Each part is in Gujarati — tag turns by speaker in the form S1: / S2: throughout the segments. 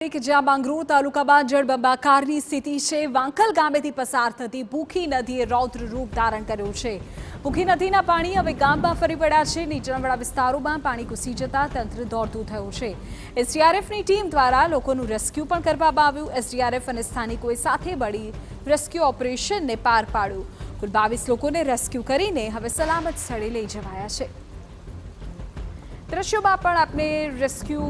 S1: કે જ્યાં માંગરોળ તાલુકામાં જળબંબાકારની સ્થિતિ છે। વાંકલ ગામેથી પસાર થતી ભૂખી નદીએ રૌદ્ર રૂપ ધારણ કર્યું છે। ભૂખી નદીના પાણી હવે ગામમાં ફરી વળ્યા છે। નીચાણવાળા વિસ્તારોમાં પાણી ઘૂસી જતા તંત્ર દોડતું થયું છે। એસડીઆરએફની ટીમ દ્વારા લોકોનું રેસ્ક્યુ પણ કરવામાં આવ્યું। એસડીઆરએફ અને સ્થાનિકોએ સાથે મળી રેસ્ક્યુ ઓપરેશનને પાર પાડ્યું। કુલ 22 લોકોને રેસ્ક્યુ કરીને હવે સલામત સ્થળે લઈ જવાયા છે। દ્રશ્યોમાં પણ આપણે રેસ્ક્યુ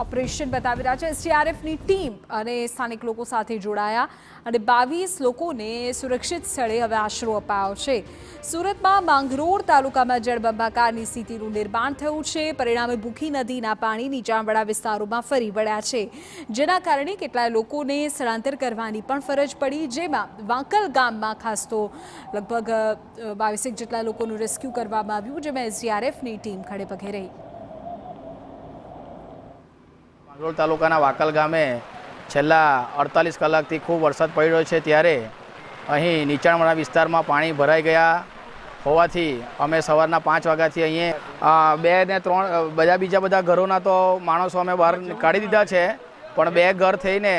S1: ઓપરેશન બતાવી રહ્યા છે। એસડીઆરએફની ટીમ અને સ્થાનિક લોકો સાથે જોડાયા અને 22 લોકોને સુરક્ષિત સ્થળે હવે આશરો અપાયો છે। સુરતમાં માંગરોળ તાલુકામાં જળબંબાકારની સ્થિતિનું નિર્માણ થયું છે। પરિણામે ભૂખી નદીના પાણી નીચાણવાળા વિસ્તારોમાં ફરી વળ્યા છે, જેના કારણે કેટલાય લોકોને સ્થળાંતર કરવાની પણ ફરજ પડી, જેમાં વાંકલ ગામમાં ખાસ તો લગભગ 22 જેટલા લોકોનું રેસ્ક્યુ કરવામાં આવ્યું, જેમાં એસડીઆરએફની ટીમ ખડે પગે રહી।
S2: માંગરોળ તાલુકાના વાકલ ગામે છેલ્લા 48 કલાકથી ખૂબ વરસાદ પડી રહ્યો છે, ત્યારે અહીં નીચાણવાળા વિસ્તારમાં પાણી ભરાઈ ગયા હોવાથી અમે સવારના 5 વાગ્યાથી અહીંયા 2 ને 3 બીજા ઘરોના તો માણસો અમે બહાર કાઢી દીધા છે, પણ 2 ઘર થઈને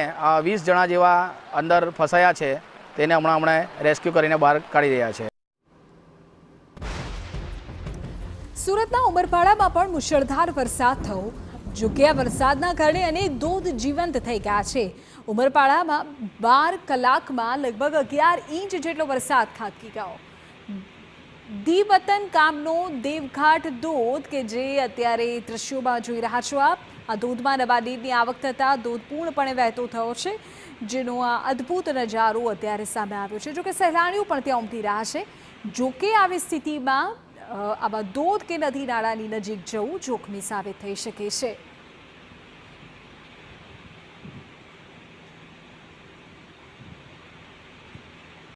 S2: 20 જણા જેવા અંદર ફસાયા છે, તેને હમણાં રેસ્ક્યુ કરીને બહાર કાઢી રહ્યા છે।
S1: સુરતના ઉમરપાડામાં પણ મુશળધાર વરસાદ થયો, જો કે આ વરસાદના કારણે અનેક ધોધ જીવંત થઈ ગયા છે। ઉમરપાડામાં 12 કલાકમાં લગભગ 11 ઇંચ જેટલો વરસાદ ખાબકી ગયો। દીવતન ગામનો દેવઘાટ ધોધ કે જે અત્યારે દ્રશ્યોમાં જોઈ રહ્યા છો આ ધોધમાં નવા નીરની આવક થતાં ધોધ પૂર્ણપણે વહેતો થયો છે, જેનો આ અદ્ભુત નજારો અત્યારે સામે આવ્યો છે। જોકે સહેલાણીઓ પણ ત્યાં ઉમટી રહ્યા છે। જોકે આવી સ્થિતિમાં આવા ધોધ કે નદી નાળાની નજીક જવું જોખમી સાબિત થઈ શકે છે।